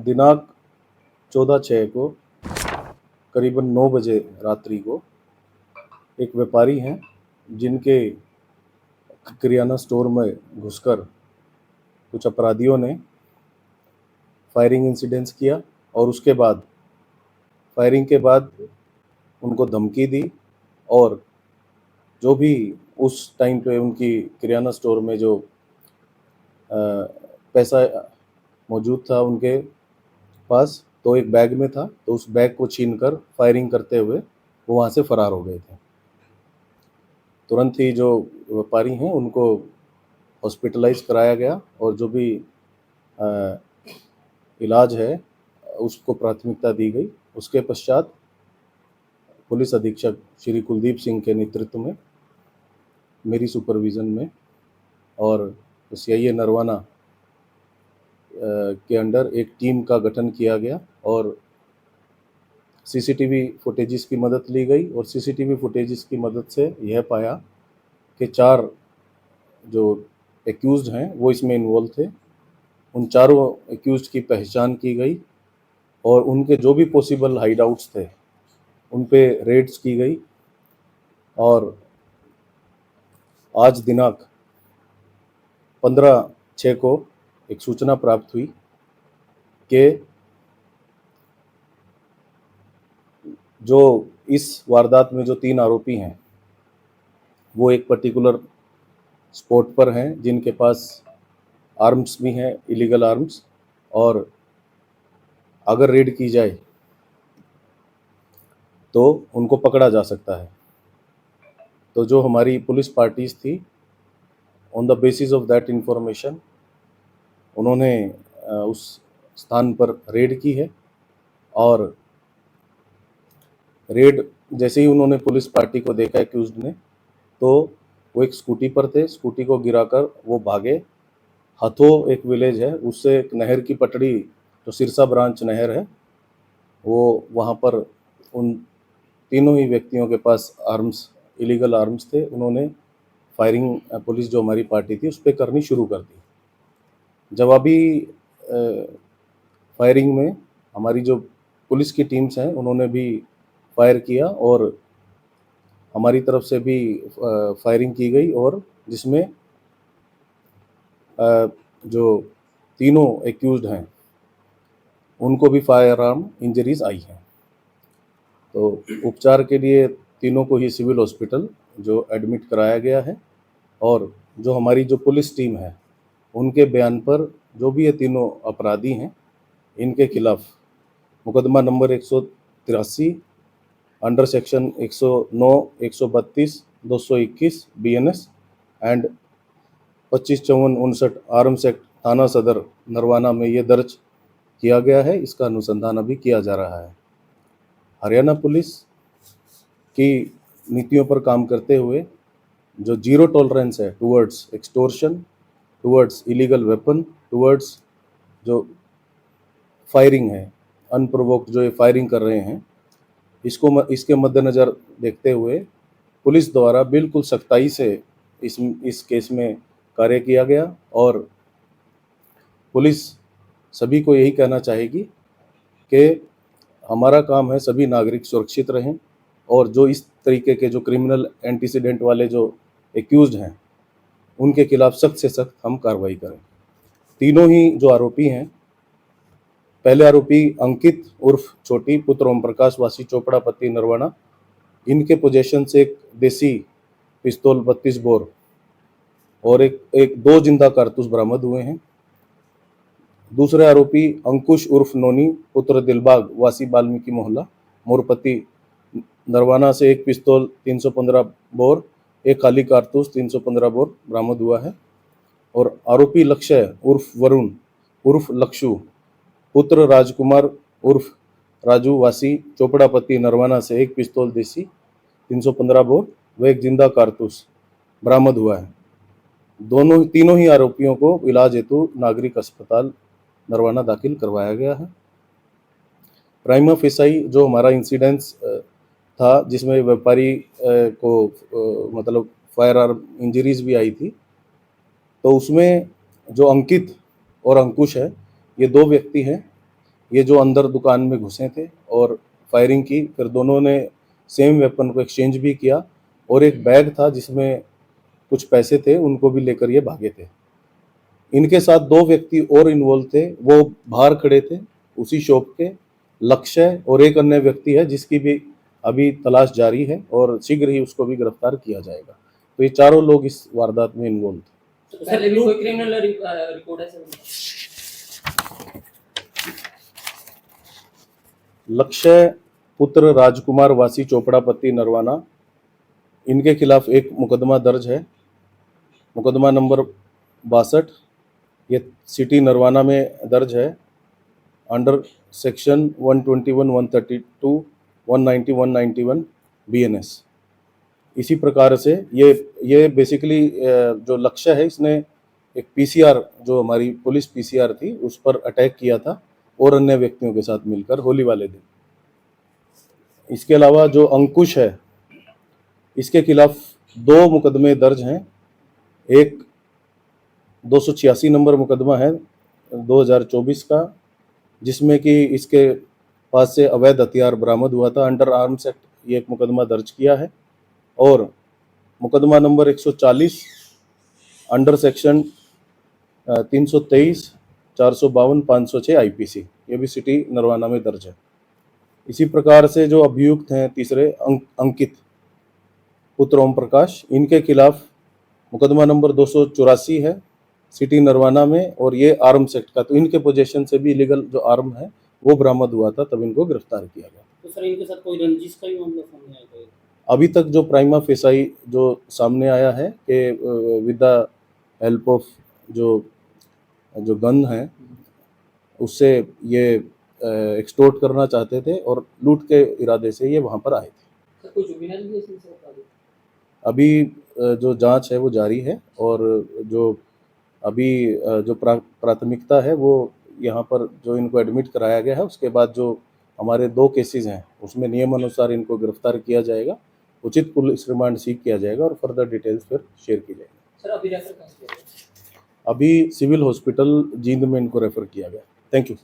दिनांक 14/6 को करीबन 9 बजे रात्रि को एक व्यापारी हैं जिनके किराना स्टोर में घुसकर कुछ अपराधियों ने फायरिंग इंसिडेंट्स किया और उसके बाद फायरिंग के बाद उनको धमकी दी और जो भी उस टाइम पे उनकी किराना स्टोर में जो पैसा मौजूद था उनके पास, तो एक बैग में था, तो उस बैग को छीनकर फायरिंग करते हुए वो वहाँ से फरार हो गए थे। तुरंत ही जो व्यापारी हैं उनको हॉस्पिटलाइज कराया गया और जो भी इलाज है उसको प्राथमिकता दी गई। उसके पश्चात पुलिस अधीक्षक श्री कुलदीप सिंह के नेतृत्व में, मेरी सुपरविज़न में और सीआईए नरवाना के अंडर एक टीम का गठन किया गया और सीसीटीवी फुटेजेस की मदद ली गई और सीसीटीवी फुटेजेस की मदद से यह पाया कि 4 जो एक्यूज़्ड हैं वो इसमें इन्वॉल्व थे। उन चारों एक्यूज़्ड की पहचान की गई और उनके जो भी पॉसिबल हाइड आउट्स थे उन पे रेड्स की गई और आज दिनांक 15/6 को एक सूचना प्राप्त हुई कि जो इस वारदात में जो 3 आरोपी हैं वो एक पर्टिकुलर स्पॉट पर हैं जिनके पास आर्म्स भी हैं, इलीगल आर्म्स, और अगर रेड की जाए तो उनको पकड़ा जा सकता है। तो जो हमारी पुलिस पार्टीज थी, on the basis of that information उन्होंने उस स्थान पर रेड की है और रेड जैसे ही उन्होंने पुलिस पार्टी को देखा एक्यूज्ड ने, तो वो एक स्कूटी पर थे, स्कूटी को गिराकर वो भागे। हथो एक विलेज है, उससे एक नहर की पटड़ी, जो सिरसा ब्रांच नहर है, वो वहाँ पर उन तीनों ही व्यक्तियों के पास आर्म्स, इलीगल आर्म्स थे। उन्होंने फायरिंग पुलिस जो हमारी पार्टी थी उस पर करनी शुरू कर दी। जवाबी फायरिंग में हमारी जो पुलिस की टीम्स हैं उन्होंने भी फायर किया और हमारी तरफ से भी फायरिंग की गई और जिसमें जो तीनों एक्यूज्ड हैं उनको भी फायर आर्म इंजरीज आई हैं। तो उपचार के लिए तीनों को ही सिविल हॉस्पिटल जो एडमिट कराया गया है और जो हमारी जो पुलिस टीम है उनके बयान पर जो भी ये तीनों अपराधी हैं इनके खिलाफ मुकदमा number 183 under section 109, 132, 221 BNS and 2554-59 arms act थाना सदर नरवाना में ये दर्ज किया गया है। इसका अनुसंधान अभी किया जा रहा है। हरियाणा पुलिस की नीतियों पर काम करते हुए जो जीरो टॉलरेंस है towards extortion, towards illegal weapon, towards जो फायरिंग है, अनप्रोवोक्ड जो ये फायरिंग कर रहे हैं, इसके मद्देनज़र देखते हुए पुलिस द्वारा बिल्कुल सख्ताई से इस केस में कार्य किया गया और पुलिस सभी को यही कहना चाहेगी कि हमारा काम है सभी नागरिक सुरक्षित रहें और जो इस तरीके के जो क्रिमिनल एंटीसीडेंट वाले जो एक्यूज्ड हैं उनके खिलाफ सख्त से सख्त हम कार्रवाई करें। तीनों ही जो आरोपी हैं, पहले आरोपी अंकित उर्फ छोटी पुत्र ओम प्रकाश वासी चोपड़ा पत्ती नरवाना, इनके पोजेशन से एक देसी पिस्तौल 32 बोर और एक 2 जिंदा कारतूस बरामद हुए हैं। दूसरे आरोपी अंकुश उर्फ नोनी पुत्र दिलबाग वासी वाल्मीकि मोहल्ला मोरपत्ती नरवाना से एक पिस्तौल 315 बोर, एक खाली कारतूस 315 बोर बरामद हुआ है। और आरोपी लक्ष्य उर्फ वरुण उर्फ लक्षु पुत्र राजकुमार उर्फ राजू वासी चोपड़ापत्ती नरवाना से एक पिस्तौल देसी 315 बोर व एक जिंदा कारतूस बरामद हुआ है। तीनों ही आरोपियों को इलाज हेतु नागरिक अस्पताल नरवाना दाखिल करवाया गया है। प्राइमा फेसाई जो हमारा इंसिडेंस था जिसमें व्यापारी को मतलब फायर आर्म इंजरीज भी आई थी, तो उसमें जो अंकित और अंकुश है ये 2 व्यक्ति हैं ये जो अंदर दुकान में घुसे थे और फायरिंग की, फिर दोनों ने सेम वेपन को एक्सचेंज भी किया और एक बैग था जिसमें कुछ पैसे थे, उनको भी लेकर ये भागे थे। इनके साथ दो व्यक्ति और इन्वॉल्व थे, वो बाहर खड़े थे उसी शॉप के, लक्ष्य और एक अन्य व्यक्ति है जिसकी भी अभी तलाश जारी है और शीघ्र ही उसको भी गिरफ्तार किया जाएगा। तो ये चारों लोग इस वारदात में इन्वॉल्व थे। तो पहले भी कोई क्रिमिनल रिकॉर्ड है सर? लक्ष्य पुत्र राजकुमार वासी चोपड़ापत्ती नरवाना, इनके खिलाफ एक मुकदमा दर्ज है, मुकदमा नंबर 62। ये सिटी नरवाना में दर्ज है अंडर सेक्शन 121, 132, 190, 191 BNS। इसी प्रकार से ये बेसिकली जो लक्ष्य है, इसने एक PCR, जो हमारी पुलिस PCR थी, उस पर अटैक किया था और अन्य व्यक्तियों के साथ मिलकर होली वाले दिन। इसके अलावा जो अंकुश है, इसके खिलाफ 2 मुकदमे दर्ज हैं। एक 286 नंबर मुकदमा है 2024 का, जिसमें कि इसके पास से अवैध हथियार बरामद हुआ था, अंडर आर्म्स एक्ट ये एक मुकदमा दर्ज किया है। और मुकदमा नंबर 140 अंडर सेक्शन 323, 452, 506 IPC, ये भी सिटी नरवाना में दर्ज है। इसी प्रकार से जो अभियुक्त हैं तीसरे अंकित पुत्र ओम प्रकाश, इनके खिलाफ मुकदमा नंबर 284 है सिटी नरवाना में, और ये आर्म्स एक्ट का, तो इनके पोजीशन से भी इलीगल जो आर्म है वो बरामद हुआ था, तब इनको गिरफ्तार किया गया। तो सर इनके साथ कोई रंजिश का भी मामला सामने आया है? अभी तक जो प्राइमा फेसाई जो सामने आया है कि विद द हेल्प ऑफ जो गन है, उससे ये एक्सटोर्ट करना चाहते थे और लूट के इरादे से ये वहाँ पर आए थे। सर कोई जुबिनल भी है इसमें सर? अभी जो जांच है वो जारी है, और जो अभी जो प्राथमिकता है वो यहाँ पर जो इनको एडमिट कराया गया है, उसके बाद जो हमारे 2 केसेस हैं उसमें नियमानुसार इनको गिरफ्तार किया जाएगा, उचित पुलिस रिमांड सीख किया जाएगा और फर्दर डिटेल्स फिर शेयर की जाएगी। सर अभी रेफर कहाँ किया गया? अभी सिविल हॉस्पिटल जींद में इनको रेफर किया गया। Thank you.